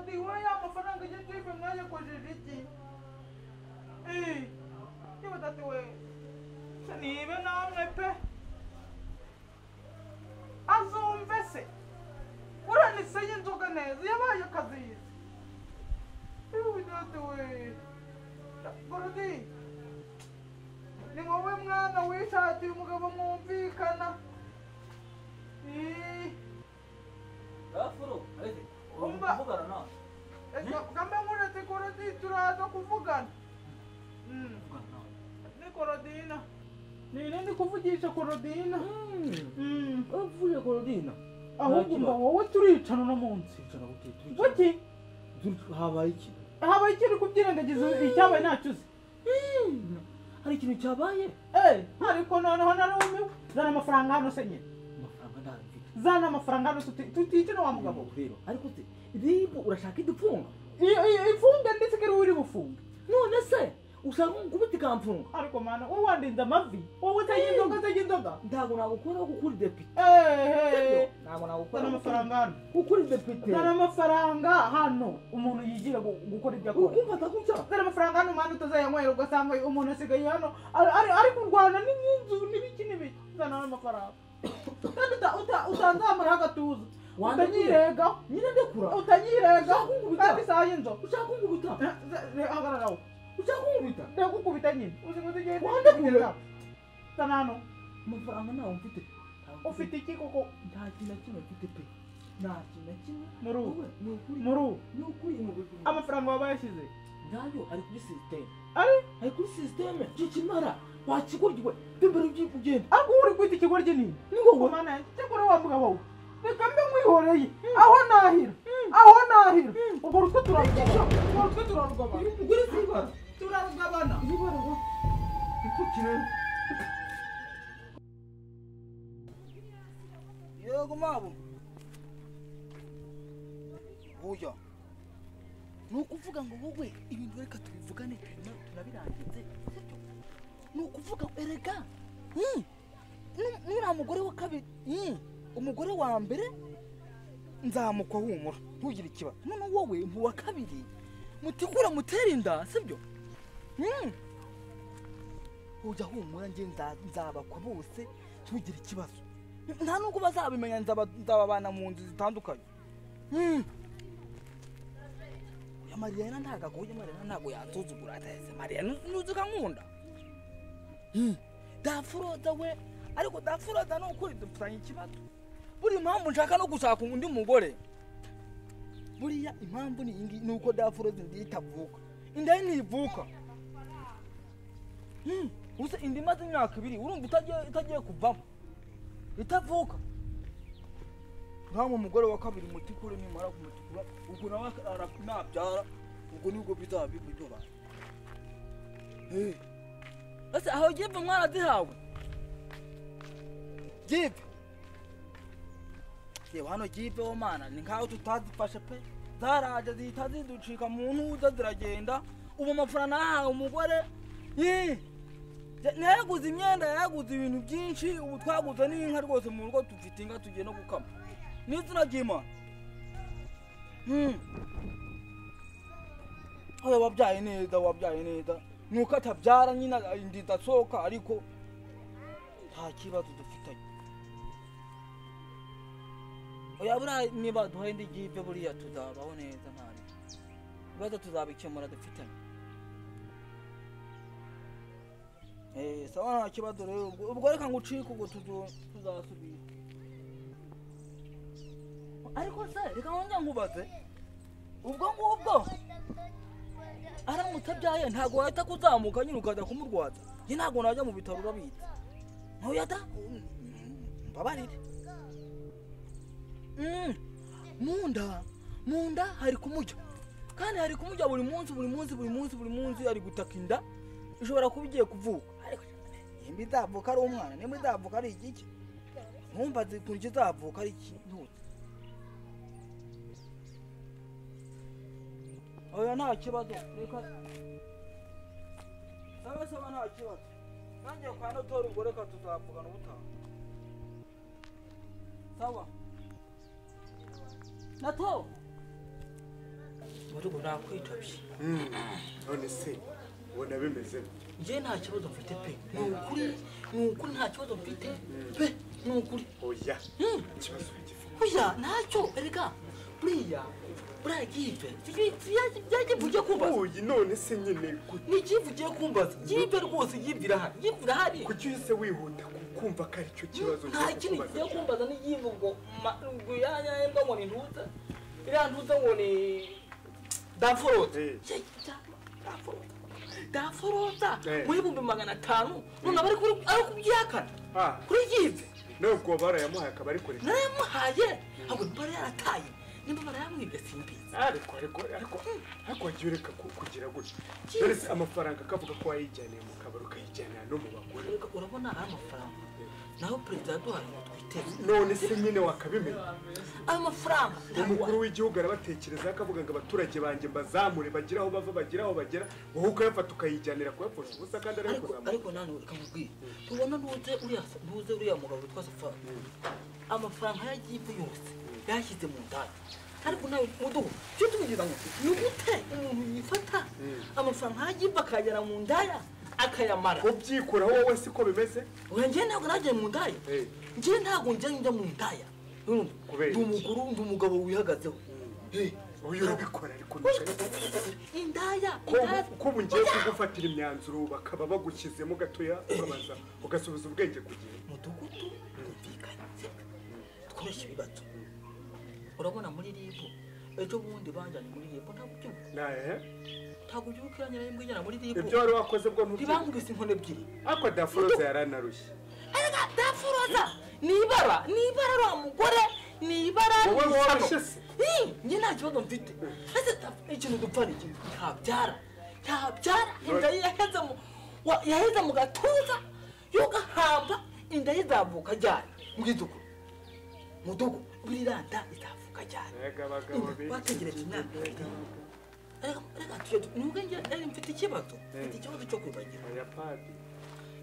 Korodi we ya mafaranga y'itipe mwaje kojeje iki yewe dati we nibe namwe pe azumve se uranise y'inzoga neza yabaye akazizi yewe dati we Korodi ni wowe mwana wishakiye umugabo mwumvikana Gafuro, ariko kuvugana nawe. Kambe muretse Korodi turaza kuvugana. Ni Korodina. Ndi kuvugisha Korodina. Uvuye Korodina. Ahubwo mba wowe turicana no munsi. Cana gute? Wiki? Habaye iki? Habaye iki kubyirengagiza icyabaye nacuze. Hari ikintu cyabaye? Ariko noneho narumiwe. Zana amafaranga hano senye. Amafaranga ndafite. Zana amafaranga hano tuticana wa mugabo. Rero, ariko se ibibo urashaka idufunga? Ifunga ndetse kari uri bufunga. None se ushaka ngubiti kamfunga? Ariko mana wowe wandinda amavi. Wowe utayindoga. Ntabwo nagukora gukuri depite. Ntabwo nagukora amafaranga hano. Gukuri depite. Zana amafaranga hano umuntu yigira gukora ibyo akora. Ukumva gutya? Zana amafaranga hano mwana utazayanywera ugasanga umuntu asigaye hano ari kurwana n'inzu n'ibiki. Zana amafaranga. Utanzamura agatuza. Utanyirega. Nyine ndekura. Utanyirega. Kandi saa y'inzo. Ushaka kungubita? Hagararaho. Ushaka kungubita? Ndakukubita nyine. Uzi wande kungubita? Zana hano. Amafaranga nawe mfite. Ufite iki koko? Nta kintu na kimwe mfite pe. Nta kintu na kimwe. Muru. Ni ukuri mu buzima. Amafaranga wabayashyize. Ndayo ari kuri system. Ari kuri system. Cyikimara. Wakigurwe. Bimbere by'ugenda. Ariko uri kwita ikigoryi ni. Ni ngogo. Mana, cyakora wa mugabo wawe. Reka mbe mwihoreye. Aho nahira. Ubwo rutwe turarugabana. Ugure sibara. Turarugabana. Ibara. Ikukire. Yego mabo. Oya. Nukuvuga ngo wowe ibintu reka tubivugane tunabirangize. Nukuvuga erega. Nura mugore wa kabiri. Umugore wa mbere nzamukwa humura ntugire ikibazo. None wowe wa kabiri mutikura mutera inda sibyo? Ujya humura nge nzabakwa bose ntugire ikibazo. Nta nubwo bazabimenya nzababana mu nzu zitandukanye. Mariana ntagagoye Mariana ntago yatuzugura atese Mariana nuzuka nkunda. Dafuroza we ariko dafuroza no kuri dupfanye ikibazo. Buri mpamvu nshaka no gushaka undi mugore. Buriya impamvu ni ingi nuko dafuroza nditavuka. Inda ntivuka. Usa indi maze imyaka 2 urumva utagiye kuvamo. Itavuka. Nkamwe umugore wa kabiri mutikure nimara kumutikura ubwo nawe nabyara ubwo nibwo bizabibyo ba. Ese aho gipe mwana dihawe. Gipe. Hano gipe wo mana ni nkaho tutazifashe pe. Zaraje zitaziducika mu ntuza ziragenda ubu amafaranga nahawe umugore. Nayaguze imyenda yaguze ibintu byinshi ubu twaguze n'inka rwose mu rugo tufite inka tugiye no gukama. Nizina gima. Oya wabyaye neza. Nuko atabyara nyina indi dasoka ariko nta kibazo dufitanye. Oya bura niba duhaye ndi gipe buriya tuzabaho neza ntari. Bibazo tuzabikemura dufitanye. Sawa nta kibazo rero ubwo reka ngucika ubwo tuzasubira. Ariko se reka wongera nkubaze ubwo aramutse abyaye ntago wahita kuzamuka nyine ukajya kumurwaza. Njye ntago najya mu bitaro urabizi. Ntoyata mbabarire. Munda hari kumujya. Kandi hari kumujya buri munsi ari gutaka inda. Ishobora kuba igiye kuvuka. Ariko nimba izavuka ari umwana, nimba izavuka ari igiki. Ntumbaze kunje izavuka ari ikintu. Oya nta kibazo reka saba nta kibazo nanjye kwa notori ubwo reka tuzavugana ubutaha. Sawa Nato mudugu nakwitabye none se ubona bimeze njye nta kibazo mfite pe ni ukuri nta kibazo mfite pe ni ukuri oya ikibazo gifite oya ntacyo erega buriya gipe byagivugiye kumbaza oyi none se nyine n'ikivugiye kumbaza gipe rwose yibwira hari kuki uhise wihuta kumva ko ari cyo kibazo nta kintu kigiye kumbaza n'igivu ngo yanyayembwa ngo ni ntuza iriya ntuza ngo ni daforoza muri 500 none abari kubyihakana kuri gipe nubwo barayamuhaye akaba ari kure narayamuhaye ahubwo bari yarataye nimba barayamwibye simbizi ariko wagiye ureka kugira gutya dore se amafaranga akavuga ko wayijyaniye mu kabari ukayijyanira no mu bagore urabona ari amafaranga naho perezida yaduhaye ngo twiteze none se nyine wakabimenya ayo mafaranga umukuru w'igihugu arabatekereza akavuga ngo abaturage banjye mbazamure bagire aho bava bagire aho bagera wowe ukayafata ukayijyanira kuyapfusha ubusa kandi ari kuzamura ariko nane ukamubwira tubona ntuze uriya mugabo witwa Safari amafaranga yagiye yose yashyize mu ndaya ariko nawe mudugu cyo tumugira ngo ni gute umuntu yifata amafaranga yagiye akagera mu ndaya akayamara ubyikura wowe siko bimeze njye ntabwo nagiye mu ndaya njye ntabwo njya mu ndaya ndi umugabo wihagazeho uyu urabikora ariko indaya ko ubu ngiye kugufatira imyanzuro bakaba bagushyizemo gatoya ukabanza ugasubiza ubwenge ku gihe mudugudu twumvikanye tworoshye ibibazo urabona muri ribu ejo bundi banjanye muri ribu ntabwo ubyukiranye n'imbwa ijyana muri ribu ibyo wari wakoze bwo ntibangwise inkono ebyiri ariko daforoza yaranarushye ariko daforoza nibara rwa mugore nibara woroshye se njye nta kibazo mfite ese ikintu dupfa ni ikintu ntabyara inda yaheze mu gatuza yogahamba inda yizavuka ryari mbwiduku mudugu buriya nda izavuka ryari wategereje imyaka ibiri nubwo njye mfite ikibazo cyo kwibagirwa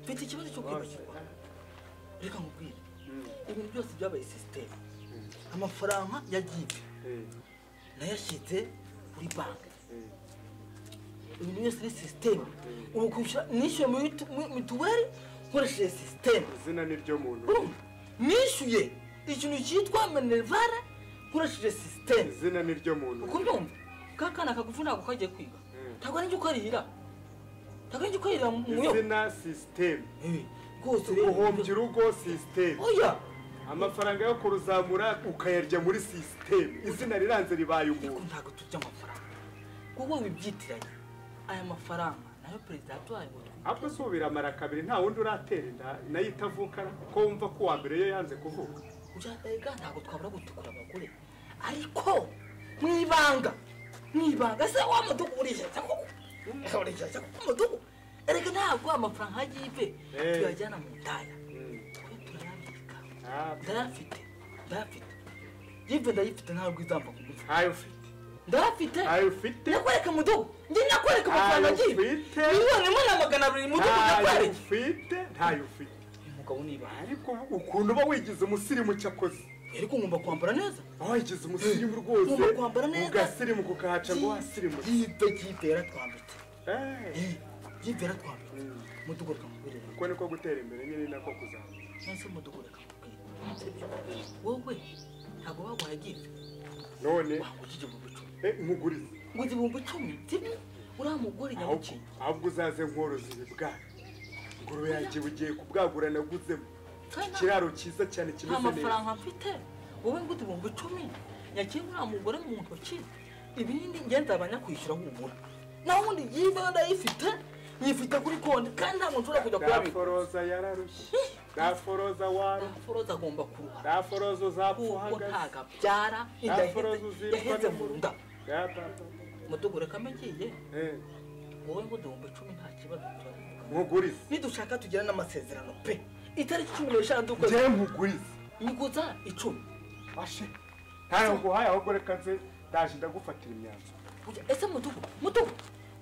mfite ikibazo cyo kwibagirwa reka nkubwire ibintu byose byabaye sisiteme amafaranga yagiye nayashyize kuri banki ibintu byose ni sisiteme ubu kwishyura nishyuye mituweli nkoresheje sisiteme izina ni ryo muntu nishyuye ikintu cyitwa minerivare nkoresheje sisiteme izina ni ryo muntu uko byumva kakana kagufi ntabwo kagiye kwiga ntabwo ari njye ukarihira mu yo izina sisiteme rwose uhombye urugo sisiteme oya amafaranga yo kuruzamura ukayarya muri sisiteme izina riranze ribaye umuntu ntabwo tujya amafaranga kuko wibyitiranye aya mafaranga nayo perezida yaduhaye ngo ahubwo se ubu biramara kabiri nta wundi uratera inda nayo itavukana ko wumva ko uwa mbere yo yanze kuvuka ega ntabwo twabura gutukura abagore ariko mwibanga se wa mudugu urishyashya koko mudugu erega ntabwo amafaranga yagiye tuyajyana mu ndaya turayabika ndayafite yive ndayifite ntabwo izamva ku mufuka ndayafite nakwereka mudugu njye nakwereka amafaranga agiye miliyoni na 200 mudugu nakwereka ntayo ufite umugabo niba ariko ukuntu uba wigize umusirimu cyakoze ariko ngomba kwambara neza wagize umusirimu rwose ngomba kwambara neza ugasirimu kukahaca ngo wasirimu yive yaratwambitse yive yaratwambitse mudugu reka mubwire uko niko gutera imbere nyine nako kuzamuka nese mudugu reka mubwire wowe ntabwo baguhaye yive none wangukije mu bucumi nkugurize nguzi mu bucumi tibi uriya mugore nyabukingi ahubwo uzaze nkoroza ibibwana ingurube yanjye bugiye kubwagura naguzemo ikiraro cyiza cyane kimeze neza amafaranga mfite wowe nguzi mu bucumi nyakiye uriya mugore mu ntoki ibindi ngenzi abanya kwishyura humura naho ubundi yive ndayifite nyifite kuri konti kandi ntabwo nshobora kujya kurabika daforoza yararushye daforoza waro daforoza agomba kuruha daforoza uzapfuhaga kuko ntago abyara inda yaheze mu nda mudugu reka mbigiye wowe ngo duhumbe 10 nta kibazo nkugurize nidushaka tugira n'amasezerano pe itariki 15 z'ukwezi njye nkugurize nyiguza 10 ashe ntabwo haye ahubwo reka nze ndaje ndagufatira imyanzuro ese mudugu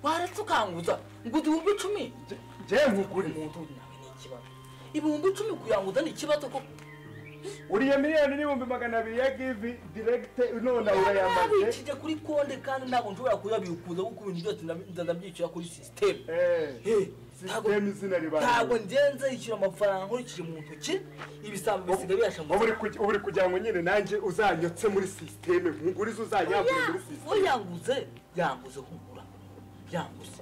waretse ukanguza ngo duhumbe 10 njye nkugurize umuntu nawe ni ikibazo ibihumbi 10 kuyanguza ni ikibazo ko uriya miliyoni n'ibihumbi 200 ya give direct none urayamaze kije kuri konde kandi ntabwo nshobora kuyabikuza kuko ibintu byose ndabyicira kuri system system izina ribaye ntabwo ngenze yishyura amafaranga nkurikije mu ntoki ibisambo bisigaye biyashambuza uri kugira ngo nyine nanjye uzanyotse muri system nkuguriza uzanyagura muri system yanguze kumbura yanguze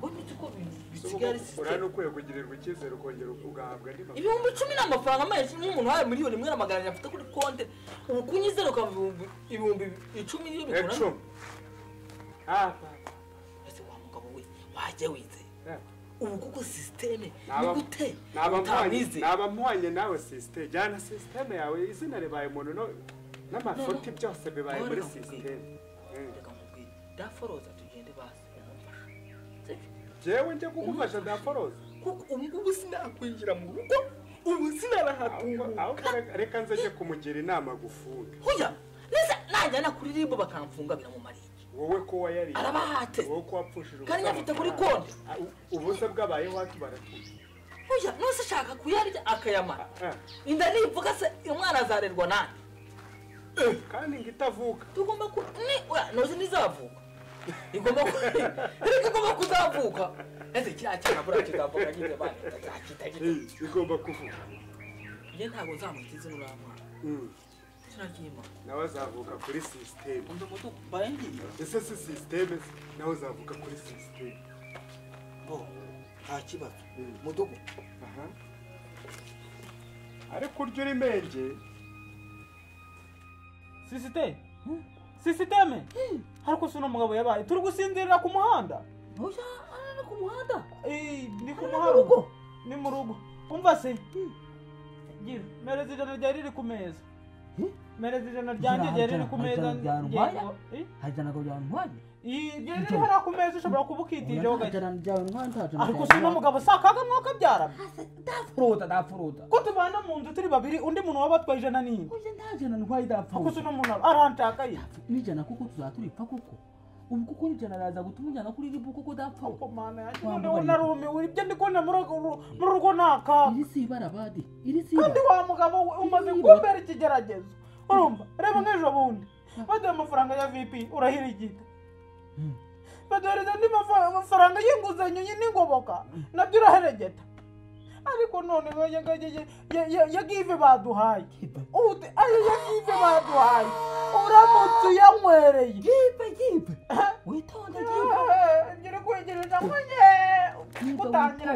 unyuze ko bisigaye ari system urano kwiye kugirirwa icyizere ukongera ugahabwa andi mafaranga ibihumbi 10 n'amafaranga menshi nk'umuntu wawe miliyoni 1.1 afite kuri konte ubu kunyizera kwa ibihumbi 10 niyo bikora ese wa mugabo we waje wize ubu kuko system ni gute nabamuhanye nawe system jana system yawe izina ribaye umuntu no n'amafoto byose bibaye muri system daforoza tugende basi jewe nje kugufasha daforoza kuko ubu sinakwinjira mu rugo ubu sinarahatunga reka nze kumugira inama gufunga hoya neza najyana kuri rimbo bakamfunga biramumariye wowe ko wayari arabahate wowe ko wapfushije kandi afite kuri konti ubuse bwabayeho watu baratuye hoya nose shaka kuyarya akayamara inda nivuga se umwana azarerwa nani kandi ngitavuka tugomba ku noze nizavuka igomba kuzavuka ese cyakira bura kizavuka nyine bane igomba kuvuka je ntago zamutize n'uramwana Sinakima nawe azavuka kuri system ndo muto bayengi ese system nawe azavuka kuri system nta kibazo mudugu ariko uryo uri menge sisiteme hariko suno mugabo yabaye turi gusindirira ku muhanda oya ana ku muhanda ni ku muhanda ni mu rugo umva se gira mereza ijana ryari riri ku meza mereza ijana ryanjye riri ku meza hajana ko byantwaye riri hara ku meza ushobora kubukitije ho hajana byantwaye ariko suno mugabo sakaga mwaka byara dafuruta ko tubana mu nzu turi babiri undi muntu wabatwaye ijana ni oya ndajana ntwaye dafuruta kuko suno muntu arantaka ye nijana kuko tuzaturipa kuko ubu kuko nijana raza gutumujana kuri ribu kuko dafuruta ko mana yaje none narumiwe ibyo ndikona mu rugo naka iri si barabadi iri si kandi wa mugabo umaze kumbera ikigeragezo urumva reba nk'ejo bundi bade amafaranga ya VP urahirigita badoreza ndi amafaranga y'inguzanyo n'ingoboka nabyo uraheregeta ariko none ya give baduhaye ute ayo ya give baduhaye uramutse yanywereye give witonde ngire kwegereza mwenye utangira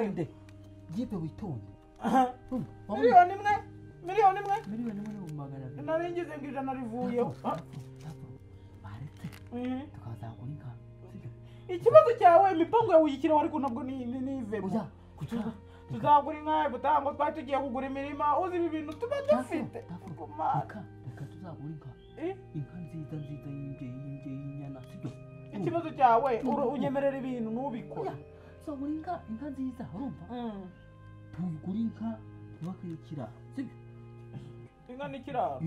give witonde miliyoni imwe muri magana naringize ngo ijana rivuyeho tukazakora inka ikibazo cyawe imipango yawe uyikiraho ariko nabwo ni ivemo tuzagura inka butango twari tugiye kugura imirima uzi ibi bintu tuba dufite reka tuzagura inka nziza y'inyana sibyo ikibazo cyawe unyemerera ibintu ntubikore tuzagura inka nziza urumva tugura inka tubakirikira sibyo inka n'ikiraro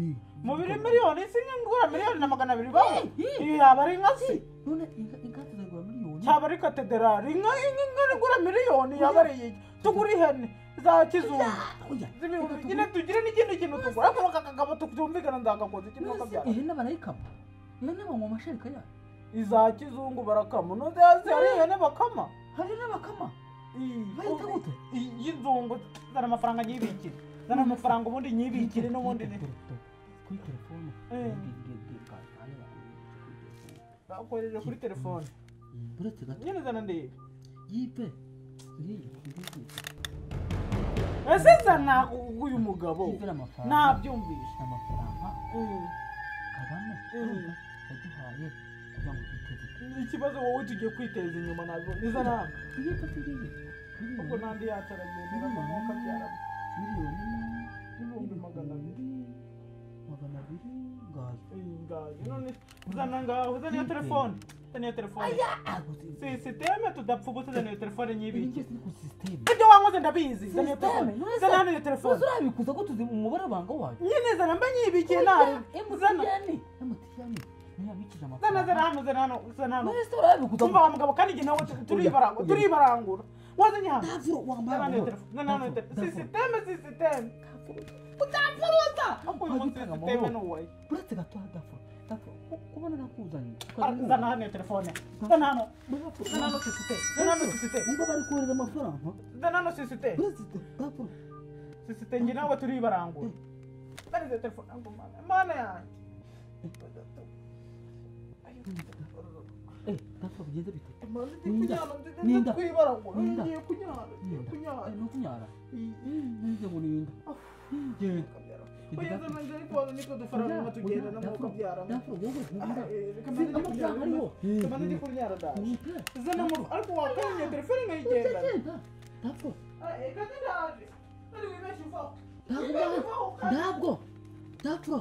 mu biri miliyoni singa ngura miliyoni na 200 baho iyo yaba ari inka se none inka tuzagura miliyoni cyaba ari katedrali inka ngura miliyoni yaba ari iki tugura ihene za kizungu nyine tugire n'ikindi kintu tugura ariko bakakagabo tukumvikana ndagakoze ikintu bakabyara ihene barayikama ihene banywa amashereka yayo iza kizungu barakama none hari ihene bakama hari n'abakama bayita gute y'inzungu zana amafaranga nyibikire zana amafaranga ubundi nyibikire n'ubundi kuri telefone bakoresheje kuri telefone buretse gato nyine zana ndebe yipe ese zana uyu mugabo nabyumvishe amafaranga Kagame yaduhaye kugira ngo twiteze ikibazo wowe tugiye kwiteza inyuma nabwo niza namba yipe turiye kuko nandi yataragendera mu mwaka byara miliyoni ibihumbi 200 ngayo none zana ngaho zana iyo telefone sisiteme tudapfubuze zana iyo telefone nyibiki ibyo wankoze ndabizi zana iyo telefone zana iyo telefone urabikuza ko tuzi umubare banga wayo nyine zana mba nyibikiye nawe zana zana hano umva mugabo kandi igihe nawe turibarangura wazanye hano Dafuro wambaye sisiteme utafuruza uyu munsi sisiteme n'uwaye uretse gato Dafuro kubona nakuzanye zana hano iyo telefone zana hano sisiteme ngo bari kohereza amafaranga zana hano sisiteme Dafuro sisiteme njye nawe turi barangura bari iyo telefone ngo mana yanjye Dafuro bigeze bite ninda kwibarangura ngiye kunyara ninda ngo ninda genda oya zana njye ariko niko dufaranga tugenda n'amaboko byara Dafuro wowe nkunda amafaranga ariho kamana ndi kunyara ndaje zana ariko wakanye telefone ngayigenda Dafuro kandi ndaje ari wibeshye uvaho ntabwo Dafuro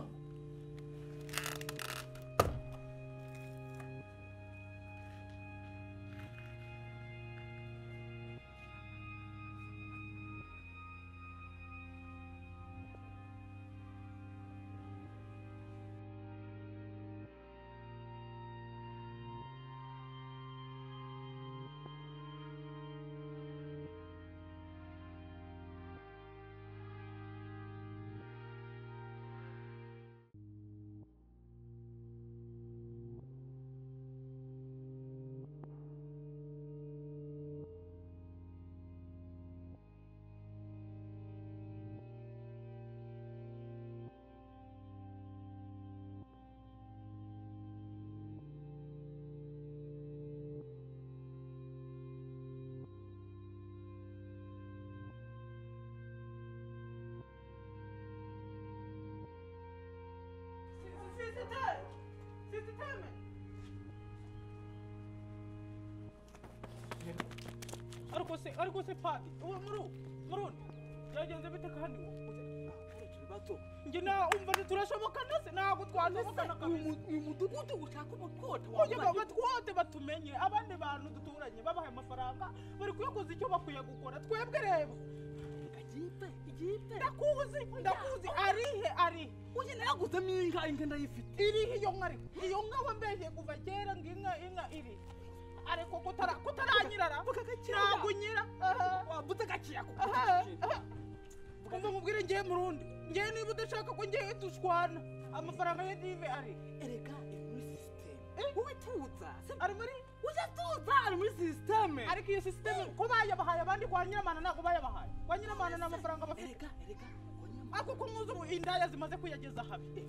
ariko se padi murundi yagenze bite kandi bato njye na umva turashobokana se ntabwo twashobokana kabisa uyu mudugudu ushaka umukota oya batwote batumenye abandi bantu duturanye babahaye amafaranga bari kuyakoza icyo bakwiye gukora twebwe reba igipe ndakuzi arihe uye naguzemo inka ndayifite irihe iyo nka wambeshye kuva kera ngo inka iri ariko kutaranyirara ntabwo nyira wabuze gakiya kumva mubwire ngiye murundi ngiye niba udashaka ko ngiye dushwana amafaranga ya dive ari erega iri muri sisiteme wowe tuza ari muri uje tuza ari muri sisiteme ariko iyo sisiteme ko bayabahaye abandi kwa nyiramana ntabwo bayabahaye kwa nyiramana n'amafaranga bafite erega ako ko muzi indaya zimaze kuyageza habi